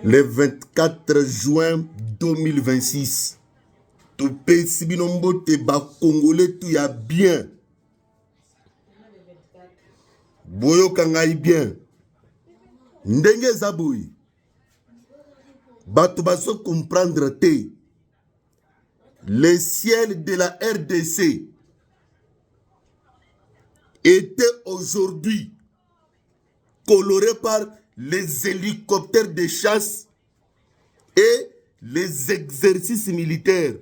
Le 24 juin 2026. Tout pays Sibinombo te ba Congolais tout y a bien. Boyo kangai bien. Ndenge zaboui. Bato baso comprendre te. Le ciel de la RDC était aujourd'hui coloré par les hélicoptères de chasse et les exercices militaires.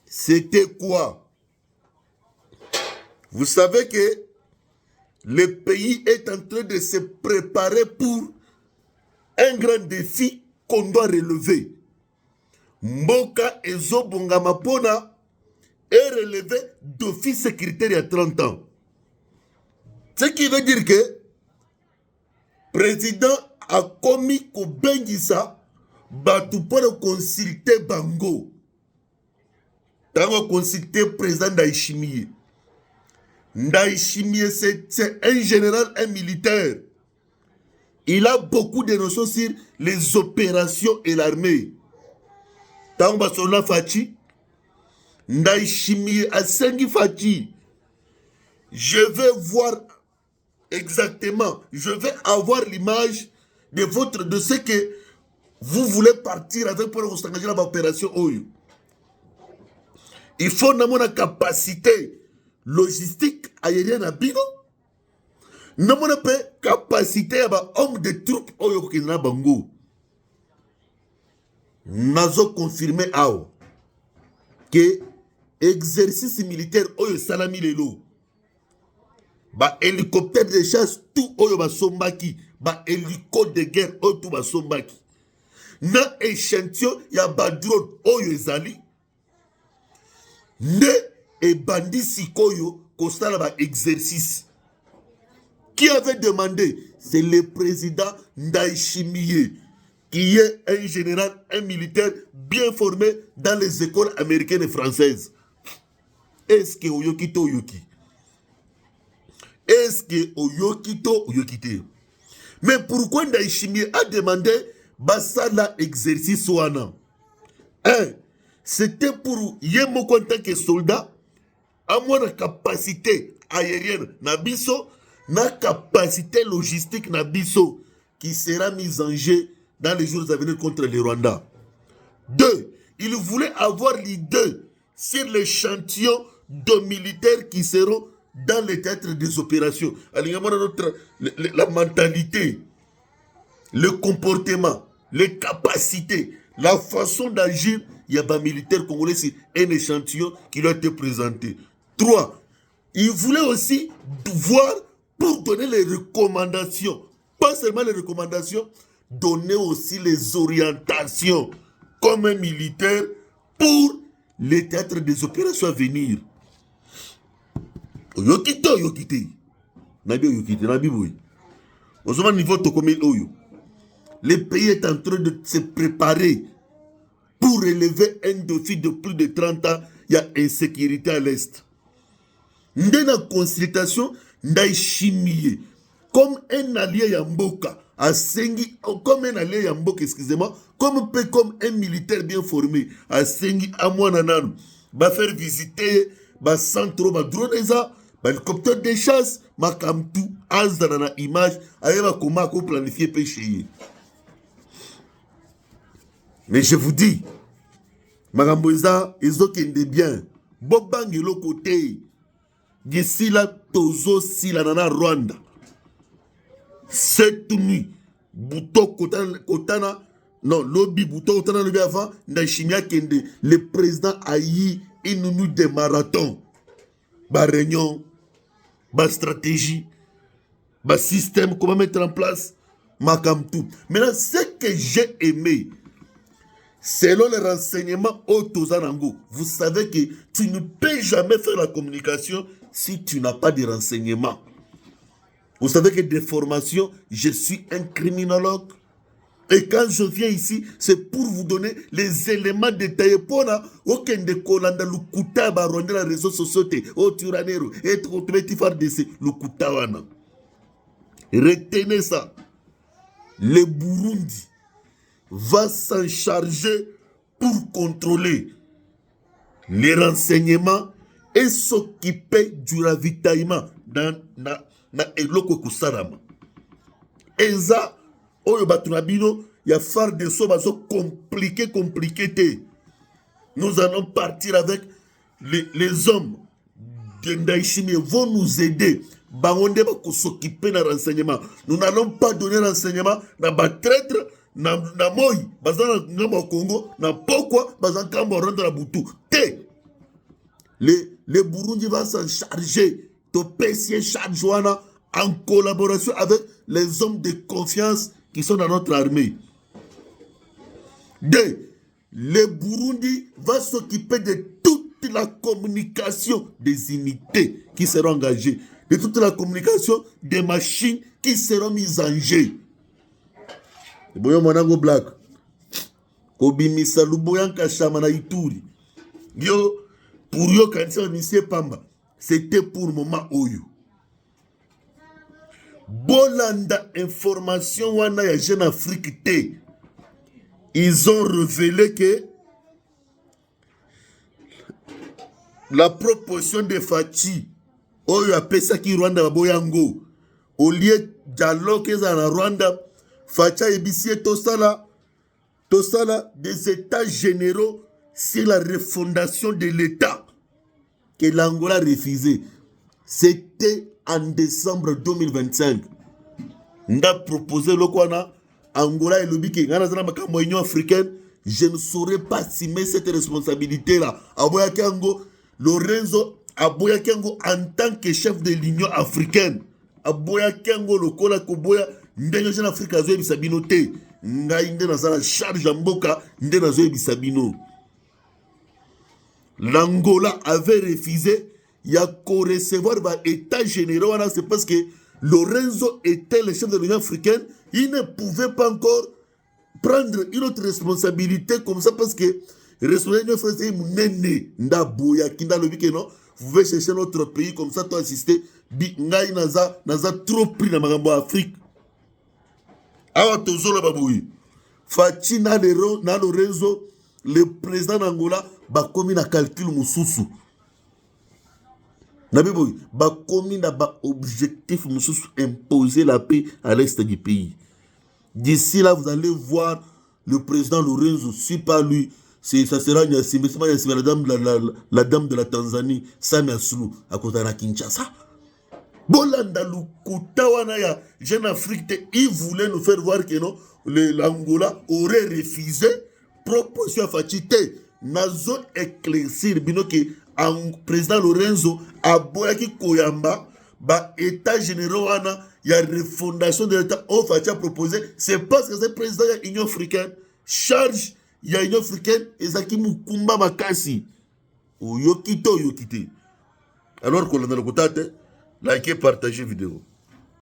C'était quoi? Vous savez que le pays est en train de se préparer pour un grand défi qu'on doit relever. Mboka Ezo Bongamapona est relevé d'office sécuritaire il y a 30 ans. Ce qui veut dire que le président a commis qu'au Bengissa, Batou pour consulter Bango. Tango consulter le président Ndaïchimie. Ndaïchimie, c'est un général, un militaire. Il a beaucoup de notions sur les opérations et l'armée. Tango Basona Fachi, Ndaïchimie a Sengi Fachi. Je vais voir exactement, je vais avoir l'image de ce que vous voulez partir avec pour vous engager dans l'opération Oyo. Il faut une capacité logistique aérienne à Bigo. Nous avons une capacité à homme de troupes Oyo qui n'a bango. Nous avons confirmé que exercice militaire Oyo Salami Lelo. Ba hélicoptère de chasse tout Oyo ba sombaki. Ba hélico de guerre Oyo tout ba sombaki. Na échantillon ya ba drone Oyo ezali. Ne et bandit sikoyo kostala ba exercice. Qui avait demandé? C'est le président Ndaïchimie, qui est un général, un militaire bien formé dans les écoles américaines et françaises. Est-ce que Oyokito Oyoki? Est-ce que Oyokito Oyokite? Mais pourquoi Ndaïchimie a demandé Bassala exercice wana? C'était pour Yemoko en tant que soldat, à moins de capacité aérienne, Nabiso, na capacité logistique, Nabiso, qui sera mise en jeu dans les jours à venir contre le Rwanda. 2. Il voulait avoir l'idée sur l'échantillon de militaires qui seront dans les théâtres des opérations. La mentalité, le comportement, les capacités, la façon d'agir. Il y a des militaires congolais, c'est un échantillon qui leur a été présenté. 3. Il voulait aussi voir pour donner les recommandations. Pas seulement les recommandations, donner aussi les orientations comme un militaire pour les théâtres des opérations à venir. Yokito, yokite. Nabi yokite, nabi boy. Au niveau de Oyo, le pays est en train de se préparer pour relever un défi de plus de 30 ans. Il y a insécurité à l'Est. Dans la consultation, Ndaïchimie, comme un allié Yamboka, à Sengi, comme un allié Yamboka, excusez-moi, comme un militaire bien formé, à Sengi, à Mouananan, va faire visiter, va centre, va drone, va hélicoptère de chasse, va comme tout, dans la image, va comment planifier péché. Mais je vous dis, Magamboza, ils ont bien. Bobangi lo côté. Gisila tozo sila nana Rwanda. Cette nuit, Bouto Kotana, non, lobby Bouto Kotana lobby avant, Ndaïchimia Kende, le président a eu une nuit de marathon. Ba réunion, ba stratégie, ba système, comment mettre en place, Makamtou. Maintenant, ce que j'ai aimé, selon les renseignements Otozanango, vous savez que tu ne peux jamais faire la communication si tu n'as pas de renseignements. Vous savez que des formations, je suis un criminologue. Et quand je viens ici, c'est pour vous donner les éléments détaillés. Pour aucun de Kolanda, le Kouta, baronner la réseau sociaux, au Turanero, et tout le petit phare de ce, le Kouta. Retenez ça. le Burundi va s'en charger pour contrôler les renseignements et s'occuper du ravitaillement dans eloko kusarama. Eza oyo batunabino ya phare de so bazo compliqué te. Nous allons partir avec les hommes de Ndaïchimé vont nous aider. Bangonde va s'occuper de renseignement. Nous n'allons pas donner renseignement na ba traître na moi bazana ngamba Congo na pourquoi bazana kamba rendre la butu. Le Burundi va s'en charger. To PCA charge en collaboration avec les hommes de confiance qui sont dans notre armée. Le Burundi va s'occuper de toute la communication des unités qui seront engagées, de toute la communication des machines qui seront mises en jeu. Boyo Monango Black, Kobimisa Luboyanka Shamana Ituri, yo, pour yo kanisa Monsieur Pamba, c'était pour le moment Oyo. Bolanda information wana ya Jeune Afrique T. Ils ont révélé que la proposition de Fachi, Oyo apesa ki Rwanda baboyango, au lieu dialogue na Rwanda, Fachi ebisie tosala des états généraux sur la refondation de l'État que l'Angola a refusé. C'était en décembre 2025. On a proposé le Kwana, Angola et Lobiki, l'Union africaine. Je ne saurais pas assumer cette responsabilité-là. Aboya Kengo, Lorenzo Aboya Kengo en tant que chef de l'Union africaine. Aboya Kengo, le Kola Koboya, Ndenyo Jeune Afrique a joué Bisabino T. Ngaïnde dans la charge en Boka, Ndenyo a joué Bisabino. L'Angola avait refusé. Il y a qu'au recevoir l'état général, c'est parce que Lorenzo était le chef de l'Union africaine. Il ne pouvait pas encore prendre une autre responsabilité comme ça parce que responsabilité française nene ndaboya kinda lobi que non, vous pouvez chercher notre pays comme ça toi assister bi ngai naza trop pris na makambo Afrique. Awa tozolo baboui. Fachi na Lorenzo le président d'Angola ba komi na calcul mususu. Nabiboui, ba komi na ba objectif mususu imposer la paix à l'est du pays. D'ici là, vous allez voir le président Lorenzo, si pas lui, ça sera la dame de la Tanzanie, Samia Sulu, à côté de Kinshasa. Bolanda Lukuta Wanaya, Jeune Afrique, il voulait nous faire voir que non, l'Angola aurait refusé proposition à Fachité. Nazo éclaircir, bino que président Lorenzo a boyaki Koyamba, ba état général wana, il y a refondation de l'État au Fachi a proposé, c'est parce que c'est président de l'Union africaine, charge, il y a l'Union africaine, et ça qui moukoumba makasi. Ou yokito yokite. Alors qu'on a le côté, likez, partagez vidéo.